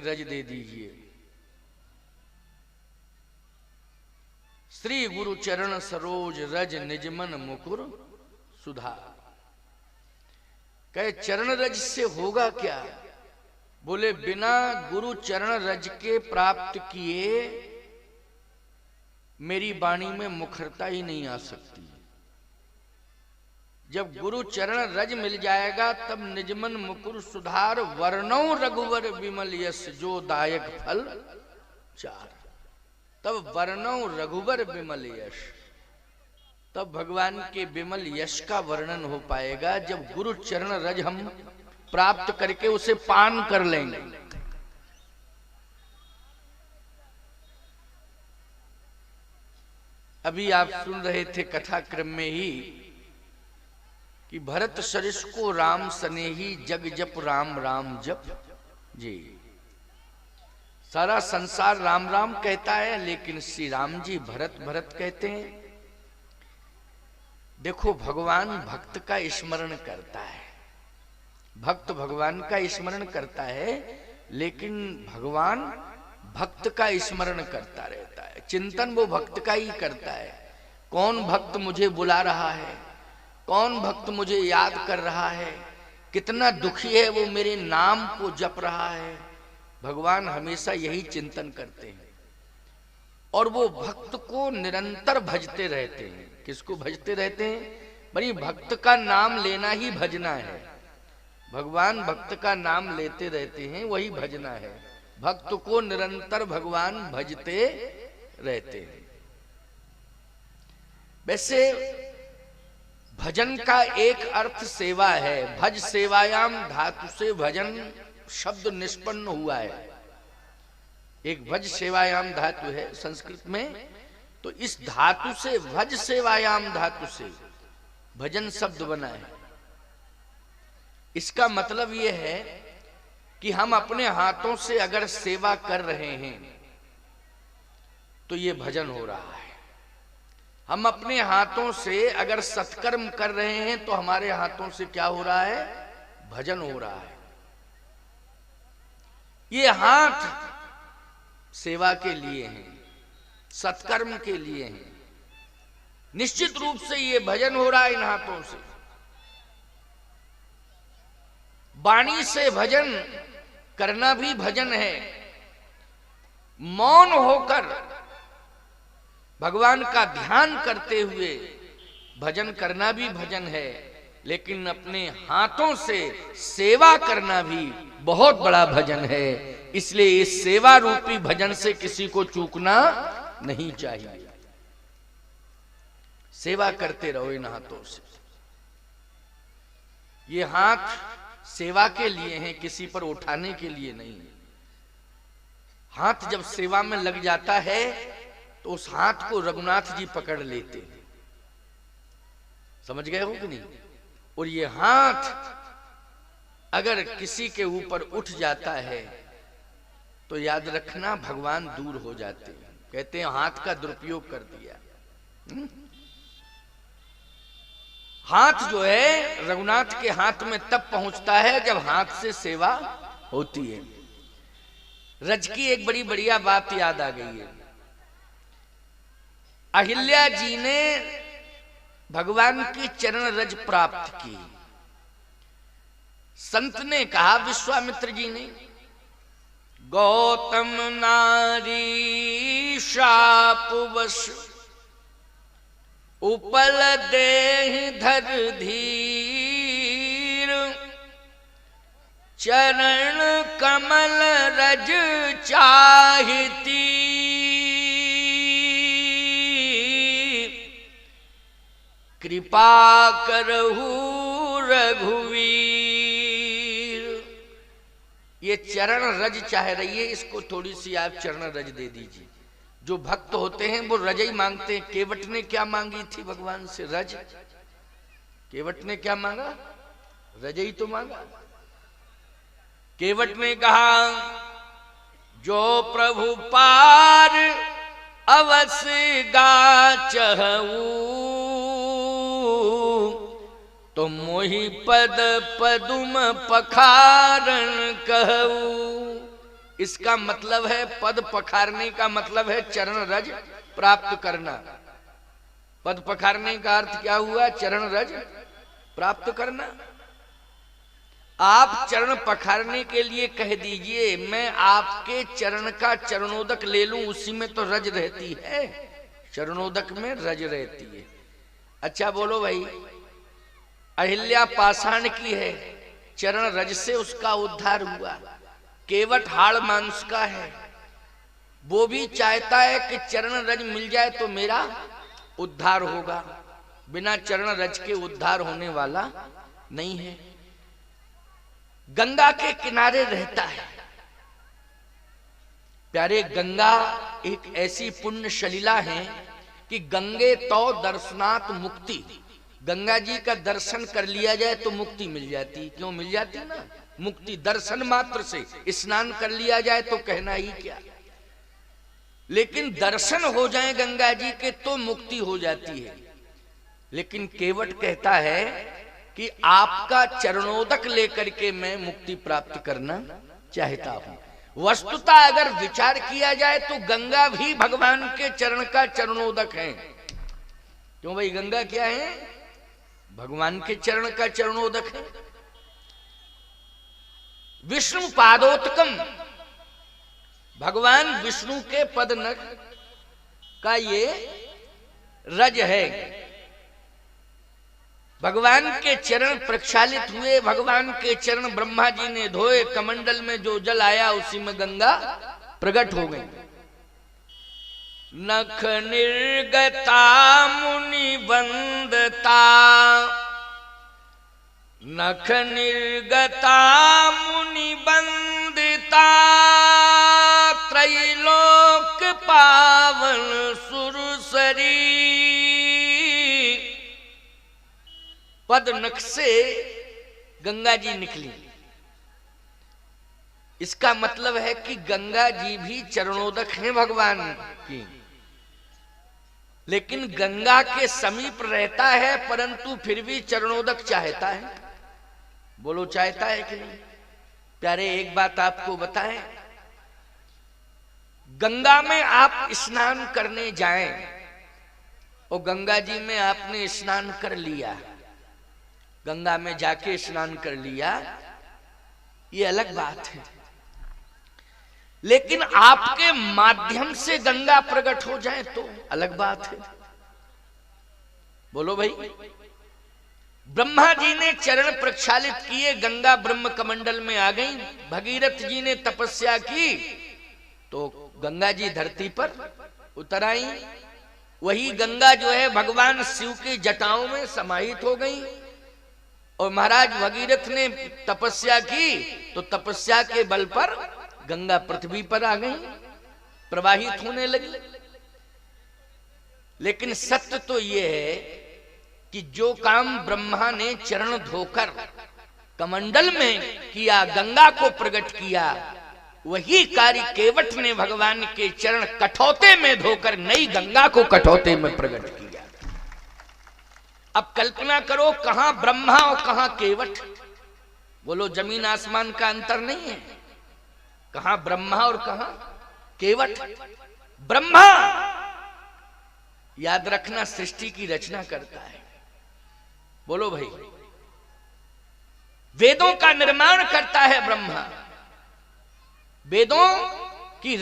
रज दे दीजिए। श्री गुरु चरण सरोज रज निजमन मुकुर सुधा। कहे चरण रज से होगा क्या? बोले बिना गुरु चरण रज के प्राप्त किए मेरी वाणी में मुखरता ही नहीं आ सकती। जब गुरु चरण रज मिल जाएगा तब निजमन मुकुर सुधार, वर्णो रघुवर विमल यश जो दायक फल चार। तब वर्णो रघुवर विमल यश, तब भगवान के विमल यश का वर्णन हो पाएगा जब गुरु चरण रज हम प्राप्त करके उसे पान कर लेंगे। अभी आप सुन रहे थे कथा क्रम में ही कि भरत सरिस को राम सनेही जग जप राम राम जप जी। सारा संसार राम राम कहता है लेकिन श्री राम जी भरत भरत कहते हैं। देखो भगवान भक्त का स्मरण करता है, भक्त भगवान का स्मरण करता है, लेकिन भगवान भक्त का स्मरण करता रहता है। चिंतन वो भक्त का ही करता है। कौन भक्त मुझे बुला रहा है, कौन भक्त मुझे याद कर रहा है, कितना दुखी है वो मेरे नाम को जप रहा है। भगवान हमेशा यही चिंतन करते हैं और वो भक्त को निरंतर भजते रहते हैं। किसको भजते रहते हैं? भाई भक्त का नाम लेना ही भजना है। भगवान भक्त का नाम लेते रहते हैं, वही भजना है। भक्त को निरंतर भगवान भजते रहते हैं। वैसे भजन का एक अर्थ सेवा है। भज सेवायाम धातु से भजन शब्द निष्पन्न हुआ है। एक भज सेवायाम धातु है संस्कृत में, तो इस धातु से भज सेवायाम धातु से भजन शब्द बना है। इसका मतलब यह है कि हम अपने हाथों से अगर सेवा कर रहे हैं तो ये भजन हो रहा है। हम अपने हाथों से अगर सत्कर्म कर रहे हैं तो हमारे हाथों से क्या हो रहा है? भजन हो रहा है। ये हाथ सेवा के लिए हैं, सत्कर्म के लिए हैं। निश्चित रूप से ये भजन हो रहा है इन हाथों से। वाणी से भजन करना भी भजन है। मौन होकर भगवान का ध्यान करते हुए भजन करना भी भजन है। लेकिन अपने हाथों से सेवा करना भी बहुत बड़ा भजन है। इसलिए इस सेवा रूपी भजन से किसी को चूकना नहीं चाहिए। सेवा करते रहो इन हाथों से। ये हाथ सेवा के लिए हैं, किसी पर उठाने के लिए नहीं। हाथ जब सेवा में लग जाता है तो उस हाथ को रघुनाथ जी पकड़ लेते हैं। समझ गए हो कि नहीं? और ये हाथ अगर किसी के ऊपर उठ जाता है तो याद रखना भगवान दूर हो जाते हैं। कहते हैं हाथ का दुरुपयोग कर दिया। हाथ जो है रघुनाथ के हाथ में तब पहुंचता है जब हाथ से सेवा होती है। रज की एक बड़ी बढ़िया बात याद आ गई है। अहिल्या जी ने भगवान की चरण रज प्राप्त की। संत ने कहा, विश्वामित्र जी ने, गौतम नारी शापवश उपल देह धर धीर, चरण कमल रज चाहती, कृपा करहु रघुवीर। ये चरण रज चाह रही है, इसको थोड़ी सी आप चरण रज दे दीजिए। जो भक्त होते हैं वो रज ही मांगते हैं। केवट ने क्या मांगी थी भगवान से? रज। केवट ने क्या मांगा? रज ही तो मांगा। केवट ने कहा, जो प्रभु पार अवश्य गा चहऊ, तो मोहि पद पदुम पखारण कहू। इसका मतलब है पद पखारने का मतलब है चरण रज प्राप्त करना। पद पखारने का अर्थ क्या हुआ? चरण रज प्राप्त करना। आप चरण पखारने के लिए कह दीजिए मैं आपके चरण का चरणोदक ले लूं, उसी में तो रज रहती है, चरणोदक में रज रहती है। अच्छा बोलो भाई, अहिल्या पाषाण की है, चरण रज से उसका उद्धार हुआ, केवट हाड़ मांस का है, वो भी चाहता है कि चरण रज मिल जाए तो मेरा उद्धार होगा, बिना चरण रज के उद्धार होने वाला नहीं है। गंगा के किनारे रहता है। प्यारे, गंगा एक ऐसी पुण्य सलिला है कि गंगे तो दर्शनात् मुक्ति, गंगा जी का दर्शन कर लिया जाए तो मुक्ति मिल जाती। क्यों मिल जाती ना? मुक्ति दर्शन मात्र से। स्नान कर लिया जाए तो कहना ही क्या, लेकिन दर्शन हो जाए गंगा जी के तो मुक्ति हो जाती है। लेकिन केवट कहता है कि आपका चरणोदक लेकर के मैं मुक्ति प्राप्त करना चाहता हूं। वस्तुतः अगर विचार किया जाए तो गंगा भी भगवान के चरण का चरणोदक है। क्यों भाई? गंगा क्या है? भगवान के चरण का चरणोदक है। विष्णु पादोत्कम, भगवान विष्णु के पद नख का ये रज है। भगवान के चरण प्रक्षालित हुए, भगवान के चरण ब्रह्मा जी ने धोए, कमंडल में जो जल आया उसी में गंगा प्रकट हो गई। नख निर्गता मुनि वंदता, नख निर्गता मुनि वंदिता, त्रैलोक पावन सुरसरी। पद नख से गंगा जी निकली। इसका मतलब है कि गंगा जी भी चरणोदक हैं भगवान की, लेकिन गंगा के समीप रहता है परंतु फिर भी चरणोदक चाहता है। बोलो, चाहता है कि नहीं? प्यारे, एक बात आपको बताएं, गंगा में आप स्नान करने जाएं और गंगा जी में आपने स्नान कर लिया, गंगा में जाके स्नान कर लिया, ये अलग बात है। लेकिन आपके माध्यम से गंगा प्रकट हो जाए तो अलग बात है। बोलो भाई, ब्रह्मा जी ने चरण प्रक्षालित किए, गंगा ब्रह्म कमंडल में आ गई। भगीरथ जी ने तपस्या की तो गंगा जी धरती पर उतर आई। वही गंगा जो है भगवान शिव की जटाओं में समाहित हो गई। और महाराज भगीरथ ने तपस्या की तो तपस्या के बल पर गंगा पृथ्वी पर आ गई, प्रवाहित होने लगी। लेकिन सत्य तो यह है कि जो काम ब्रह्मा ने चरण धोकर कमंडल में किया, गंगा को प्रकट किया, वही कार्य केवट ने भगवान के चरण कठौते में धोकर नई गंगा को कठौते में प्रकट किया। अब कल्पना करो, कहां ब्रह्मा और कहां केवट। बोलो, जमीन आसमान का अंतर नहीं है? कहां ब्रह्मा और कहां केवट। ब्रह्मा, याद रखना, सृष्टि की रचना करता है। बोलो भाई, वेदों का निर्माण करता है ब्रह्मा, वेदों की